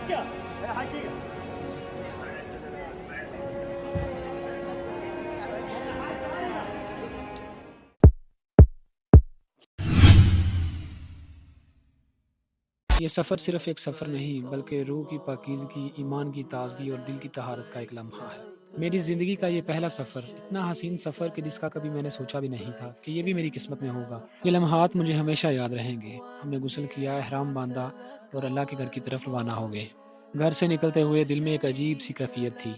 یہ سفر صرف ایک سفر نہیں بلکہ روح کی پاکیزگی، ایمان کی تازگی اور دل کی طہارت کا ایک لمحہ ہے۔ میری زندگی کا یہ پہلا سفر، اتنا حسین سفر کہ جس کا کبھی میں نے سوچا بھی نہیں تھا کہ یہ بھی میری قسمت میں ہوگا۔ یہ لمحات مجھے ہمیشہ یاد رہیں گے۔ ہم نے غسل کیا، احرام باندھا اور اللہ کے گھر کی طرف روانہ ہو گئے۔ گھر سے نکلتے ہوئے دل میں ایک عجیب سی کیفیت تھی۔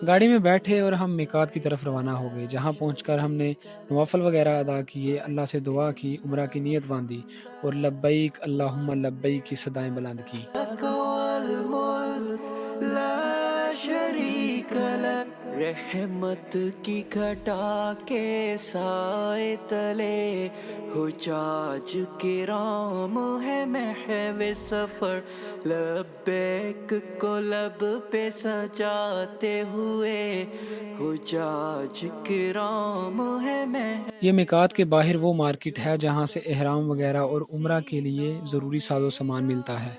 گاڑی میں بیٹھے اور ہم میقات کی طرف روانہ ہو گئے، جہاں پہنچ کر ہم نے نوافل وغیرہ ادا کیے، اللہ سے دعا کی، عمرہ کی نیت باندھی اور لبیک اللہم لبیک کی صدائیں بلند کی۔ رحمت کی گھٹا کے سائے تلے حجاج کرام ہے محو سفر، لبیک کو لب پہ سجاتے ہوئے حجاج کرام ہے محو۔ یہ میقات کے باہر وہ مارکیٹ ہے جہاں سے احرام وغیرہ اور عمرہ کے لیے ضروری ساز و سامان ملتا ہے۔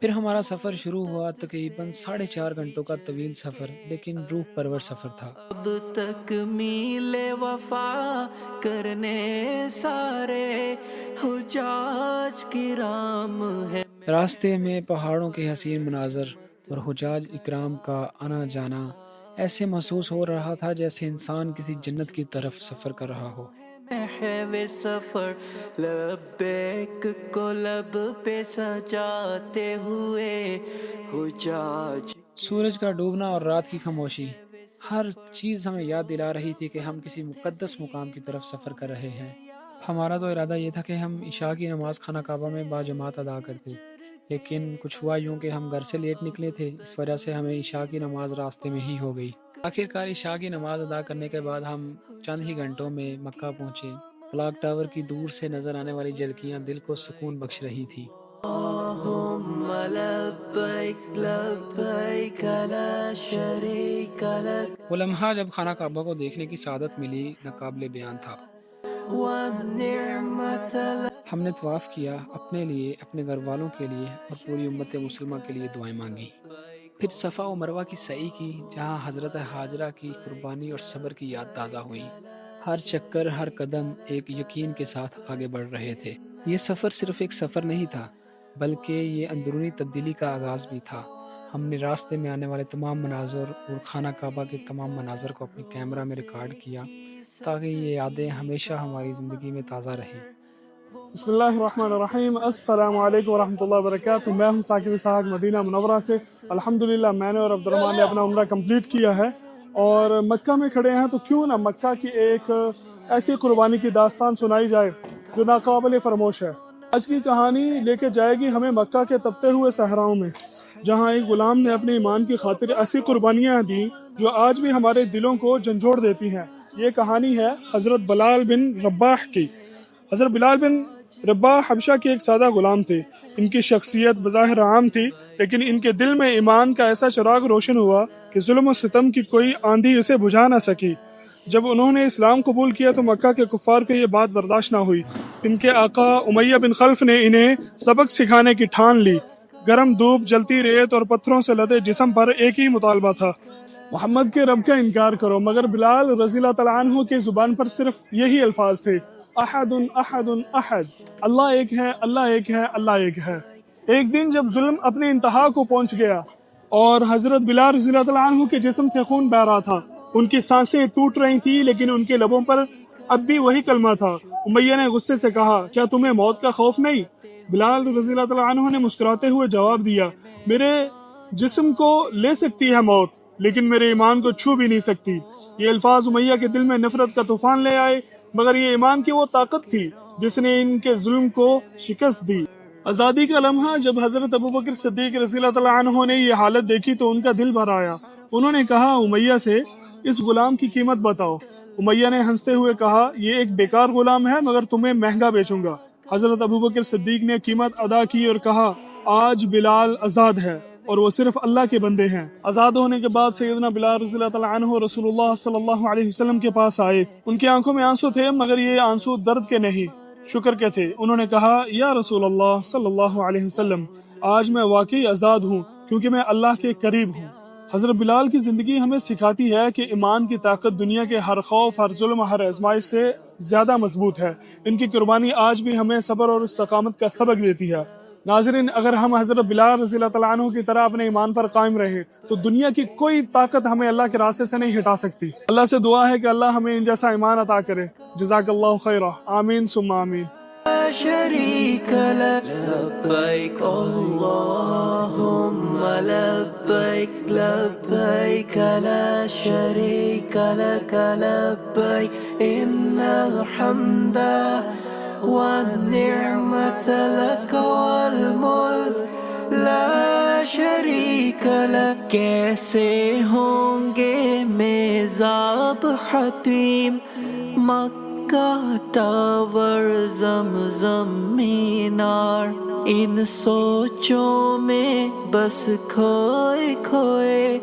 پھر ہمارا سفر شروع ہوا، تقریباً 4.5 گھنٹوں کا طویل سفر، لیکن روح پرور سفر تھا۔ اب تک میل وفا کرنے سارے حجاج کرام ہے۔ راستے میں پہاڑوں کے حسین مناظر اور حجاج اکرام کا آنا جانا ایسے محسوس ہو رہا تھا جیسے انسان کسی جنت کی طرف سفر کر رہا ہو۔ محو سفر، لبیک کو لب پہ سجاتے ہوئے حجاج۔ سورج کا ڈوبنا اور رات کی خاموشی، ہر چیز ہمیں یاد دلا رہی تھی کہ ہم کسی مقدس مقام کی طرف سفر کر رہے ہیں۔ ہمارا تو ارادہ یہ تھا کہ ہم عشاء کی نماز خانہ کعبہ میں باجماعت ادا کرتے، لیکن کچھ ہوا یوں کہ ہم گھر سے لیٹ نکلے تھے، اس وجہ سے ہمیں عشاء کی نماز راستے میں ہی ہو گئی۔ آخرکار عشاء کی نماز ادا کرنے کے بعد ہم چند ہی گھنٹوں میں مکہ پہنچے۔ کلاک ٹاور کی دور سے نظر آنے والی جھلکیاں دل کو سکون بخش رہی تھی۔ اللہم لبیک لبیک لا شریک لک۔ وہ لمحہ جب خانہ کعبہ کو دیکھنے کی سعادت ملی ناقابل بیان تھا۔ والنعمت لک۔ ہم نے طواف کیا، اپنے لیے، اپنے گھر والوں کے لیے اور پوری امت مسلمہ کے لیے دعائیں مانگی۔ پھر صفا و مروہ کی سعی کی، جہاں حضرت ہاجرہ کی قربانی اور صبر کی یاد تازہ ہوئی۔ ہر چکر، ہر قدم ایک یقین کے ساتھ آگے بڑھ رہے تھے۔ یہ سفر صرف ایک سفر نہیں تھا بلکہ یہ اندرونی تبدیلی کا آغاز بھی تھا۔ ہم نے راستے میں آنے والے تمام مناظر اور خانہ کعبہ کے تمام مناظر کو اپنے کیمرہ میں ریکارڈ کیا تاکہ یہ یادیں ہمیشہ ہماری زندگی میں تازہ رہیں۔ بسم اللہ الرحمن الرحیم۔ السلام علیکم ورحمۃ اللہ وبرکاتہ۔ میں ہوں ثاقب اسحاق مدینہ منورہ سے۔ الحمدللہ میں نے اور عبد الرحمن نے اپنا عمرہ کمپلیٹ کیا ہے اور مکہ میں کھڑے ہیں، تو کیوں نہ مکہ کی ایک ایسی قربانی کی داستان سنائی جائے جو ناقابل فراموش ہے۔ آج کی کہانی لے کے جائے گی ہمیں مکہ کے تپتے ہوئے صحراؤں میں، جہاں ایک غلام نے اپنے ایمان کی خاطر ایسی قربانیاں دیں جو آج بھی ہمارے دلوں کو جھنجھوڑ دیتی ہیں۔ یہ کہانی ہے حضرت بلال بن رباح کی۔ حضرت بلال بن رباح حبشہ کے ایک سادہ غلام تھے۔ ان کی شخصیت بظاہر عام تھی، لیکن ان کے دل میں ایمان کا ایسا چراغ روشن ہوا کہ ظلم و ستم کی کوئی آندھی اسے بجھا نہ سکی۔ جب انہوں نے اسلام قبول کیا تو مکہ کے کفار کو یہ بات برداشت نہ ہوئی۔ ان کے آقا امیہ بن خلف نے انہیں سبق سکھانے کی ٹھان لی۔ گرم دھوپ، جلتی ریت اور پتھروں سے لدے جسم پر ایک ہی مطالبہ تھا، محمد کے رب کا انکار کرو۔ مگر بلال رضی اللہ تعالیٰ عنہ کی زبان پر صرف یہی الفاظ تھے، احد احد احد، اللہ ایک ہے، اللہ ایک ہے، اللہ ایک ہے۔ ایک دن جب ظلم اپنے انتہا کو پہنچ گیا اور حضرت بلال رضی اللہ تعالیٰ عنہ کے جسم سے خون بہہ رہا تھا، ان کی سانسیں ٹوٹ رہی تھیں، لیکن ان کے لبوں پر اب بھی وہی کلمہ تھا۔ امیہ نے غصے سے کہا، کیا تمہیں موت کا خوف نہیں؟ بلال رضی اللہ تعالیٰ عنہ نے مسکراتے ہوئے جواب دیا، میرے جسم کو لے سکتی ہے موت، لیکن میرے ایمان کو چھو بھی نہیں سکتی۔ یہ الفاظ امیہ کے دل میں نفرت کا طوفان لے آئے، مگر یہ ایمان کی وہ طاقت تھی جس نے ان کے ظلم کو شکست دی۔ آزادی کا لمحہ جب حضرت ابوبکر صدیق رضی اللہ تعالیٰ عنہ نے یہ حالت دیکھی تو ان کا دل بھر آیا۔ انہوں نے کہا، امیہ سے اس غلام کی قیمت بتاؤ۔ امیہ نے ہنستے ہوئے کہا، یہ ایک بیکار غلام ہے مگر تمہیں مہنگا بیچوں گا۔ حضرت ابوبکر صدیق نے قیمت ادا کی اور کہا، آج بلال آزاد ہے اور وہ صرف اللہ کے بندے ہیں۔ آزاد ہونے کے بعد سیدنا بلال رضی اللہ تعالیٰ عنہ رسول اللہ صلی اللہ علیہ وسلم کے پاس آئے۔ ان کی آنکھوں میں آنسو تھے، مگر یہ آنسو درد کے نہیں شکر کے تھے۔ انہوں نے کہا یا رسول اللہ صلی اللہ علیہ وسلم، آج میں واقعی آزاد ہوں کیونکہ میں اللہ کے قریب ہوں۔ حضرت بلال کی زندگی ہمیں سکھاتی ہے کہ ایمان کی طاقت دنیا کے ہر خوف، ہر ظلم، ہر آزمائش سے زیادہ مضبوط ہے۔ ان کی قربانی آج بھی ہمیں صبر اور استقامت کا سبق دیتی ہے۔ ناظرین، اگر ہم حضرت بلال رضی اللہ تعالیٰ عنہ کی طرح اپنے ایمان پر قائم رہیں تو دنیا کی کوئی طاقت ہمیں اللہ کے راستے سے نہیں ہٹا سکتی۔ اللہ سے دعا ہے کہ اللہ ہمیں ان جیسا ایمان عطا کرے۔ جزاک اللہ خیرہ، آمین ثم آمین۔ لا شريك لك لبيك اللهم لبيك لبيك لا شريك لك لبيك إن الحمد والنعمة لك والملك لا شريك لك۔ کیسے ہوں گے میزاب حتیم، مکہ ٹاور زمزم مینار، ان سوچوں میں بس کھوئے کھوئے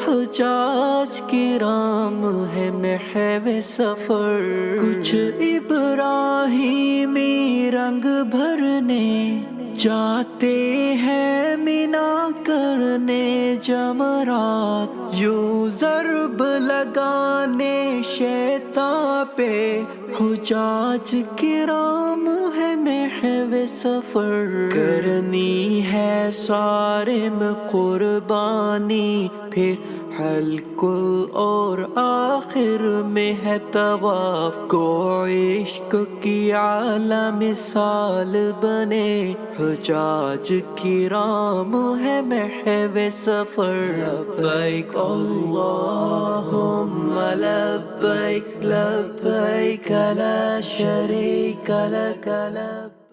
حجاج کرام ہے محو سفر۔ کچھ ابراہیمی رنگ بھرنے جاتے ہیں مینا کرنے جمرات، یوں ضرب لگانے شیطان پہ حجاج کرام ہے محو سفر۔ کرنی ہے صارم قربانی، پھر حلق اور آخر میں ہے طواف، کو عشق کی اعلیٰ مثال بنے حجاج کرام ہے محو سفر۔ لبیک اللہم لبیک لبیک لا شریک لک لبیک۔